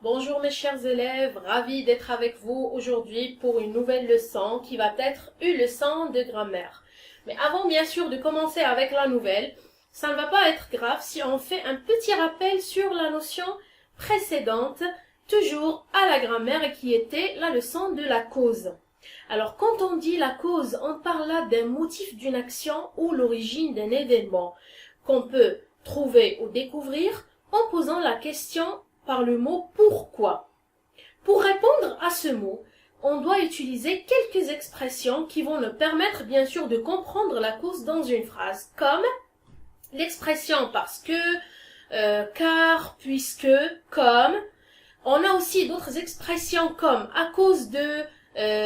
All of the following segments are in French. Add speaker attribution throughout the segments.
Speaker 1: Bonjour mes chers élèves, ravi d'être avec vous aujourd'hui pour une nouvelle leçon qui va être une leçon de grammaire. Mais avant bien sûr de commencer avec la nouvelle, ça ne va pas être grave si on fait un petit rappel sur la notion précédente, toujours à la grammaire et qui était la leçon de la cause. Alors quand on dit la cause, on parle là d'un motif d'une action ou l'origine d'un événement qu'on peut trouver ou découvrir en posant la question par le mot pourquoi. Pour répondre à ce mot, on doit utiliser quelques expressions qui vont nous permettre bien sûr de comprendre la cause dans une phrase, comme l'expression parce que, car, puisque, comme. On a aussi d'autres expressions comme à cause de,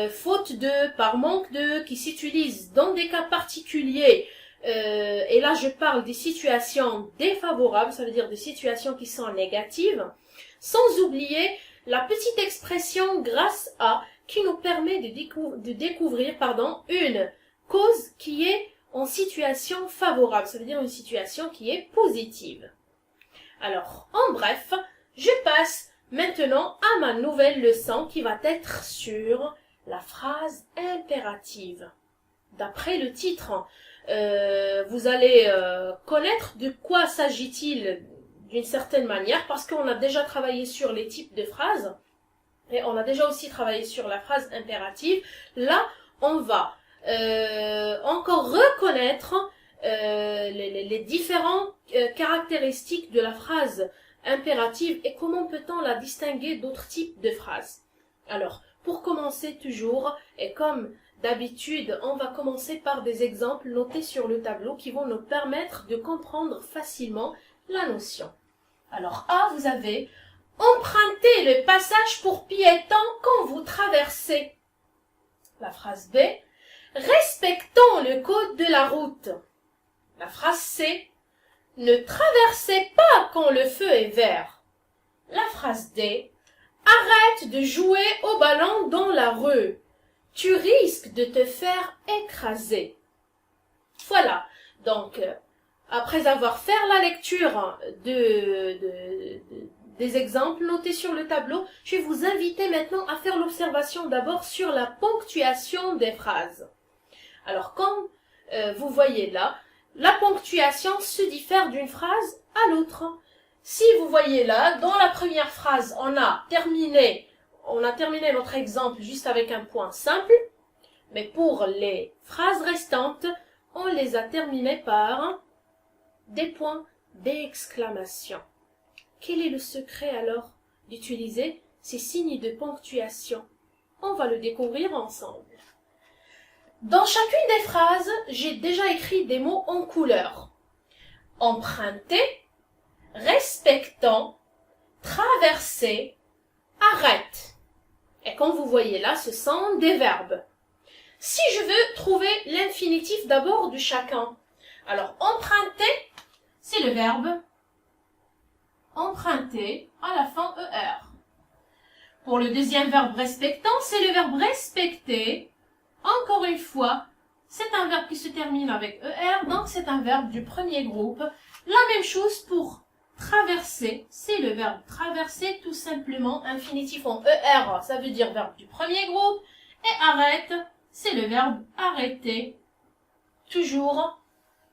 Speaker 1: faute de, par manque de, qui s'utilisent dans des cas particuliers. Et là, je parle des situations défavorables, ça veut dire des situations qui sont négatives, sans oublier la petite expression grâce à qui nous permet de découvrir une cause qui est en situation favorable, ça veut dire une situation qui est positive. Alors, en bref, je passe maintenant à ma nouvelle leçon qui va être sur la phrase impérative. D'après le titre, vous allez connaître de quoi s'agit-il d'une certaine manière parce qu'on a déjà travaillé sur les types de phrases et on a déjà aussi travaillé sur la phrase impérative. Là, on va encore reconnaître les différentes caractéristiques de la phrase impérative et comment peut-on la distinguer d'autres types de phrases. Alors, pour commencer toujours, et comme d'habitude, on va commencer par des exemples notés sur le tableau qui vont nous permettre de comprendre facilement la notion. Alors A, vous avez « Empruntez le passage pour piétons quand vous traversez ». La phrase B « Respectons le code de la route ». La phrase C « Ne traversez pas quand le feu est vert ». La phrase D « Arrête de jouer au ballon dans la rue. Tu risques de te faire écraser ». Voilà, donc après avoir fait la lecture des exemples notés sur le tableau, je vais vous inviter maintenant à faire l'observation d'abord sur la ponctuation des phrases. Alors comme vous voyez là, la ponctuation se diffère d'une phrase à l'autre. Si vous voyez là, dans la première phrase, on a terminé notre exemple juste avec un point simple, mais pour les phrases restantes, on les a terminées par des points d'exclamation. Quel est le secret alors d'utiliser ces signes de ponctuation? On va le découvrir ensemble. Dans chacune des phrases, j'ai déjà écrit des mots en couleur. Emprunter, respectant, traverser, arrête. Et comme vous voyez là, ce sont des verbes. Si je veux trouver l'infinitif d'abord de chacun, alors emprunter, c'est le verbe emprunter à la fin ER. Pour le deuxième verbe respectant, c'est le verbe respecter. Encore une fois, c'est un verbe qui se termine avec ER, donc c'est un verbe du premier groupe. La même chose pour traverser, c'est le verbe traverser, tout simplement, infinitif en ER, ça veut dire verbe du premier groupe. Et arrête, c'est le verbe arrêter, toujours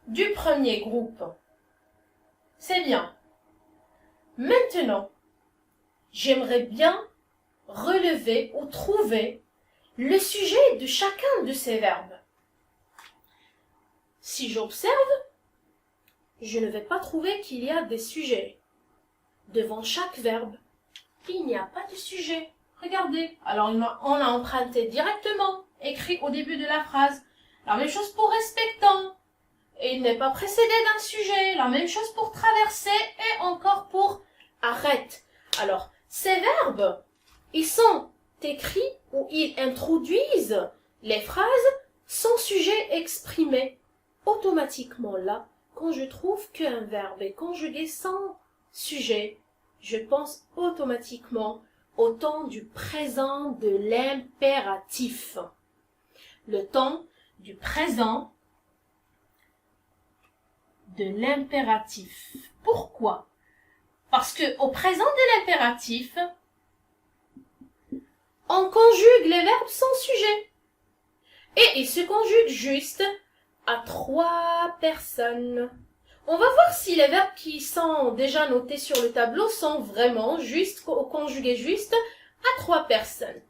Speaker 1: du premier groupe. C'est bien. Maintenant, j'aimerais bien relever ou trouver le sujet de chacun de ces verbes. Si j'observe, je ne vais pas trouver qu'il y a des sujets. Devant chaque verbe, il n'y a pas de sujet. Regardez. Alors, on a emprunté directement, écrit au début de la phrase. La même chose pour respectant. Et il n'est pas précédé d'un sujet. La même chose pour traverser et encore pour arrête. Alors, ces verbes, ils sont écrits ou ils introduisent les phrases sans sujet exprimé. Automatiquement là, quand je trouve qu'un verbe est conjugué sans sujet, je pense automatiquement au temps du présent de l'impératif. Le temps du présent de l'impératif. Pourquoi? Parce que au présent de l'impératif, on conjugue les verbes sans sujet. Et ils se conjuguent juste à 3 personnes. On va voir si les verbes qui sont déjà notés sur le tableau sont vraiment juste, conjugués juste à 3 personnes.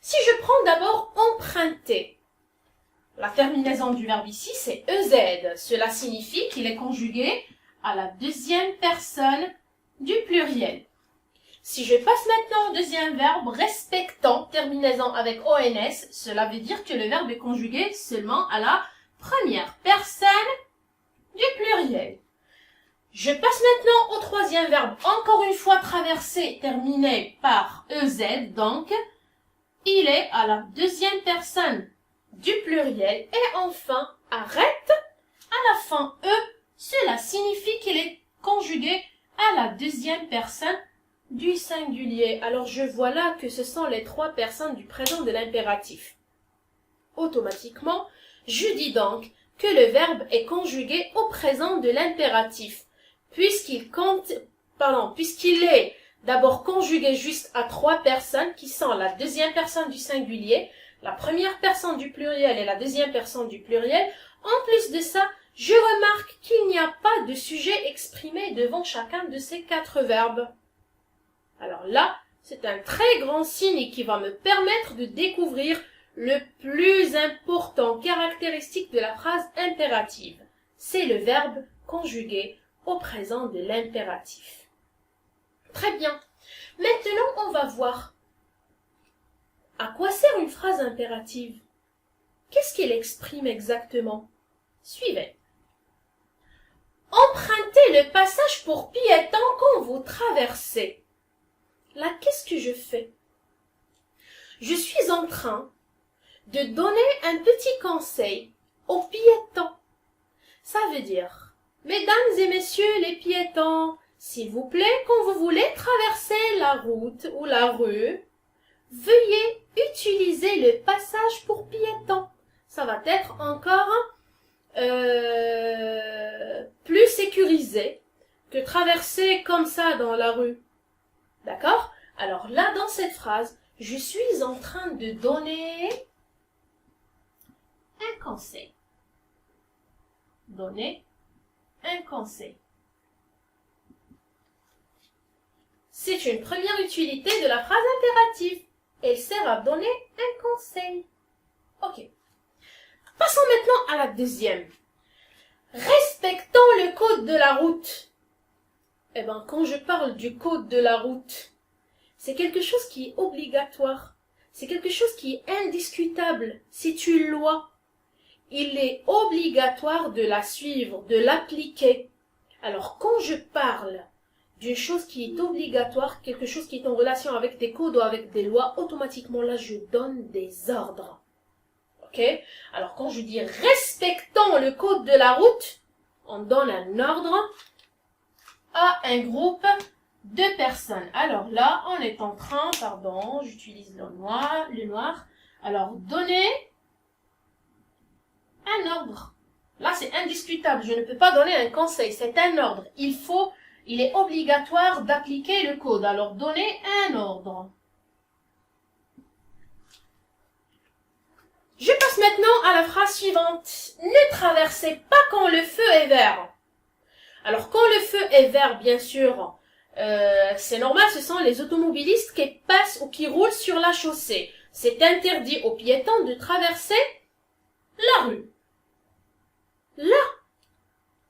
Speaker 1: Si je prends d'abord emprunter, la terminaison du verbe ici c'est EZ. Cela signifie qu'il est conjugué à la deuxième personne du pluriel. Si je passe maintenant au deuxième verbe, respectant, terminaison avec ONS, cela veut dire que le verbe est conjugué seulement à la première personne du pluriel. Je passe maintenant au troisième verbe, encore une fois traversé, terminé par EZ, donc il est à la deuxième personne du pluriel. Et enfin, arrête, à la fin E, cela signifie qu'il est conjugué à la deuxième personne du singulier. Alors je vois là que ce sont les 3 personnes du présent de l'impératif. Automatiquement, je dis donc que le verbe est conjugué au présent de l'impératif, puisqu'il est d'abord conjugué juste à 3 personnes qui sont la deuxième personne du singulier, la première personne du pluriel et la deuxième personne du pluriel. En plus de ça, je remarque qu'il n'y a pas de sujet exprimé devant chacun de ces 4 verbes. Alors là, c'est un très grand signe qui va me permettre de découvrir le plus important caractéristique de la phrase impérative. C'est le verbe conjugué au présent de l'impératif. Très bien. Maintenant, on va voir à quoi sert une phrase impérative. Qu'est-ce qu'elle exprime exactement? Suivez. Empruntez le passage pour piétons quand vous traversez. Là, qu'est-ce que je fais? Je suis en train de donner un petit conseil aux piétons. Ça veut dire, mesdames et messieurs les piétons, s'il vous plaît, quand vous voulez traverser la route ou la rue, veuillez utiliser le passage pour piétons. Ça va être encore plus sécurisé que traverser comme ça dans la rue. D'accord? Alors là, dans cette phrase, je suis en train de donner un conseil. Donner un conseil. C'est une première utilité de la phrase impérative. Elle sert à donner un conseil. Ok. Passons maintenant à la deuxième. Respectons le code de la route. Eh bien, quand je parle du code de la route, c'est quelque chose qui est obligatoire. C'est quelque chose qui est indiscutable. C'est une loi. Il est obligatoire de la suivre, de l'appliquer. Alors, quand je parle d'une chose qui est obligatoire, quelque chose qui est en relation avec des codes ou avec des lois, automatiquement là, je donne des ordres. Ok? Alors, quand je dis respectons le code de la route, on donne un ordre à un groupe de personnes. Alors là, on est en train, j'utilise le noir. Alors, donner un ordre. Là, c'est indiscutable. Je ne peux pas donner un conseil. C'est un ordre. Il est obligatoire d'appliquer le code. Alors, donner un ordre. Je passe maintenant à la phrase suivante. Ne traversez pas quand le feu est vert. Alors, quand le feu est vert, bien sûr, c'est normal, ce sont les automobilistes qui passent ou qui roulent sur la chaussée. C'est interdit aux piétons de traverser la rue. Là,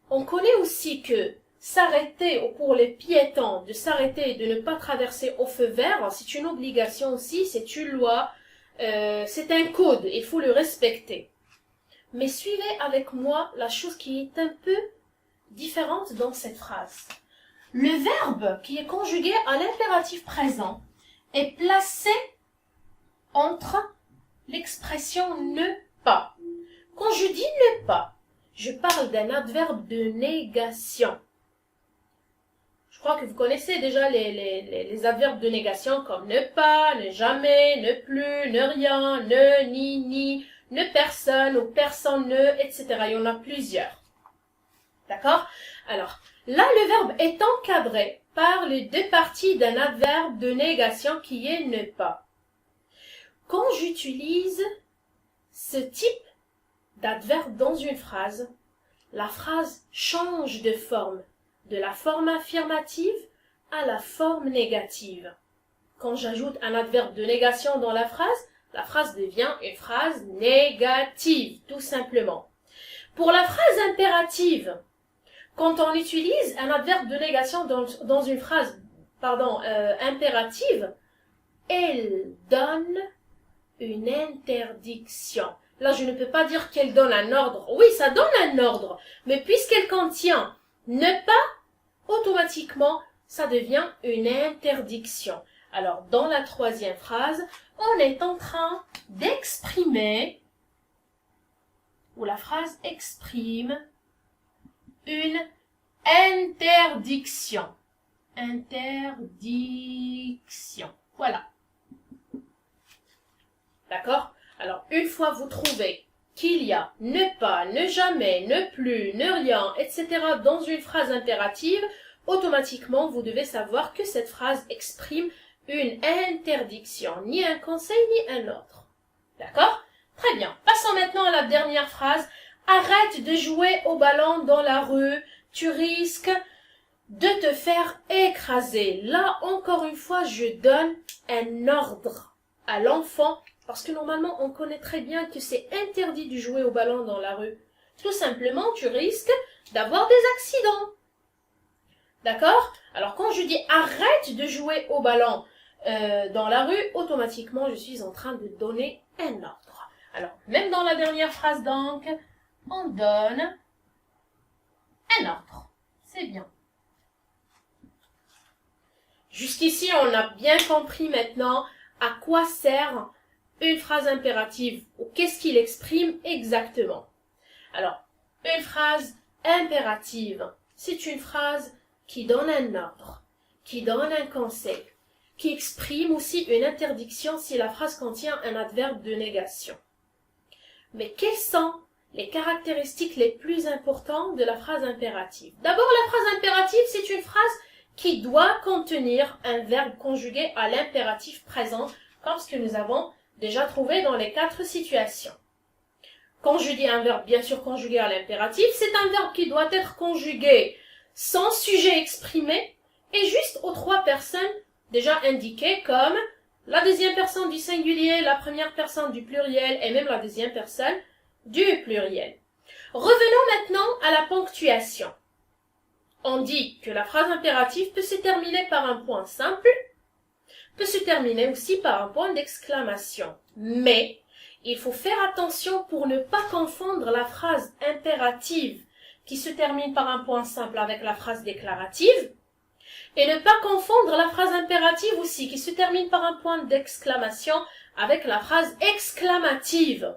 Speaker 1: on connaît aussi que s'arrêter, ou pour les piétons, de s'arrêter et de ne pas traverser au feu vert, c'est une obligation aussi, c'est une loi, c'est un code, il faut le respecter. Mais suivez avec moi la chose qui est un peu différente dans cette phrase. Le verbe qui est conjugué à l'impératif présent est placé entre l'expression ne pas. Quand je dis ne pas, je parle d'un adverbe de négation. Je crois que vous connaissez déjà les adverbes de négation comme ne pas, ne jamais, ne plus, ne rien, ne, ni, ne personne ou personne ne, etc. Il y en a plusieurs. D'accord? Alors, là, le verbe est encadré par les deux parties d'un adverbe de négation qui est ne pas. Quand j'utilise ce type d'adverbe dans une phrase, la phrase change de forme, de la forme affirmative à la forme négative. Quand j'ajoute un adverbe de négation dans la phrase devient une phrase négative, tout simplement. Pour la phrase impérative, quand on utilise un adverbe de négation dans une phrase impérative, elle donne une interdiction. Là, je ne peux pas dire qu'elle donne un ordre. Oui, ça donne un ordre, mais puisqu'elle contient ne pas, automatiquement, ça devient une interdiction. Alors, dans la troisième phrase, on est en train d'exprimer, ou la phrase exprime, une interdiction. Interdiction. Voilà. D'accord? Alors, une fois vous trouvez qu'il y a ne pas, ne jamais, ne plus, ne rien, etc. dans une phrase impérative, automatiquement, vous devez savoir que cette phrase exprime une interdiction, ni un conseil, ni un ordre. D'accord? Très bien. Passons maintenant à la dernière phrase. Arrête de jouer au ballon dans la rue, tu risques de te faire écraser. Là, encore une fois, je donne un ordre à l'enfant, parce que normalement, on connaît très bien que c'est interdit de jouer au ballon dans la rue. Tout simplement, tu risques d'avoir des accidents. D'accord? Alors, quand je dis arrête de jouer au ballon dans la rue, automatiquement, je suis en train de donner un ordre. Alors, même dans la dernière phrase, donc, on donne un ordre. C'est bien. Jusqu'ici, on a bien compris maintenant à quoi sert une phrase impérative ou qu'est-ce qu'il exprime exactement. Alors, une phrase impérative, c'est une phrase qui donne un ordre, qui donne un conseil, qui exprime aussi une interdiction si la phrase contient un adverbe de négation. Mais quelles sont les caractéristiques les plus importantes de la phrase impérative? D'abord, la phrase impérative, c'est une phrase qui doit contenir un verbe conjugué à l'impératif présent, comme ce que nous avons déjà trouvé dans les 4 situations. Quand je dis un verbe bien sûr conjugué à l'impératif, c'est un verbe qui doit être conjugué sans sujet exprimé et juste aux 3 personnes déjà indiquées comme la deuxième personne du singulier, la première personne du pluriel et même la deuxième personne du pluriel. Revenons maintenant à la ponctuation. On dit que la phrase impérative peut se terminer par un point simple, peut se terminer aussi par un point d'exclamation. Mais il faut faire attention pour ne pas confondre la phrase impérative qui se termine par un point simple avec la phrase déclarative et ne pas confondre la phrase impérative aussi qui se termine par un point d'exclamation avec la phrase exclamative.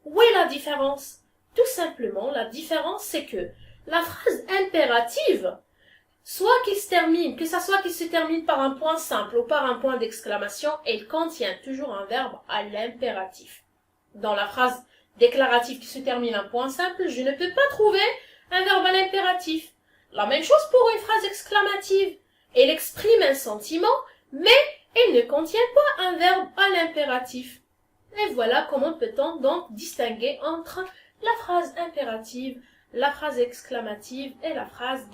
Speaker 1: Où est la différence? Tout simplement, la différence c'est que la phrase impérative, que ça soit qu'il se termine par un point simple ou par un point d'exclamation, elle contient toujours un verbe à l'impératif. Dans la phrase déclarative qui se termine un point simple, je ne peux pas trouver un verbe à l'impératif. La même chose pour une phrase exclamative. Elle exprime un sentiment, mais elle ne contient pas un verbe à l'impératif. Et voilà comment peut-on donc distinguer entre la phrase impérative, la phrase exclamative et la phrase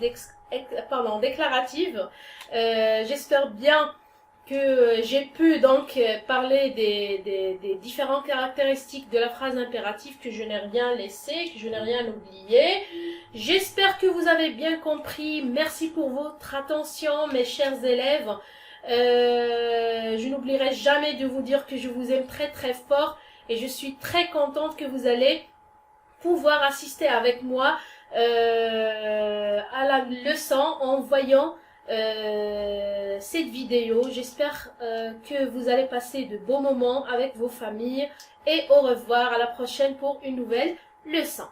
Speaker 1: déclarative. J'espère bien que j'ai pu donc parler des différentes caractéristiques de la phrase impérative, que je n'ai rien laissé, que je n'ai rien oublié. J'espère que vous avez bien compris. Merci pour votre attention, mes chers élèves. Je n'oublierai jamais de vous dire que je vous aime très très fort et je suis très contente que vous allez pouvoir assister avec moi à la leçon en voyant cette vidéo. J'espère que vous allez passer de beaux moments avec vos familles et au revoir, à la prochaine pour une nouvelle leçon.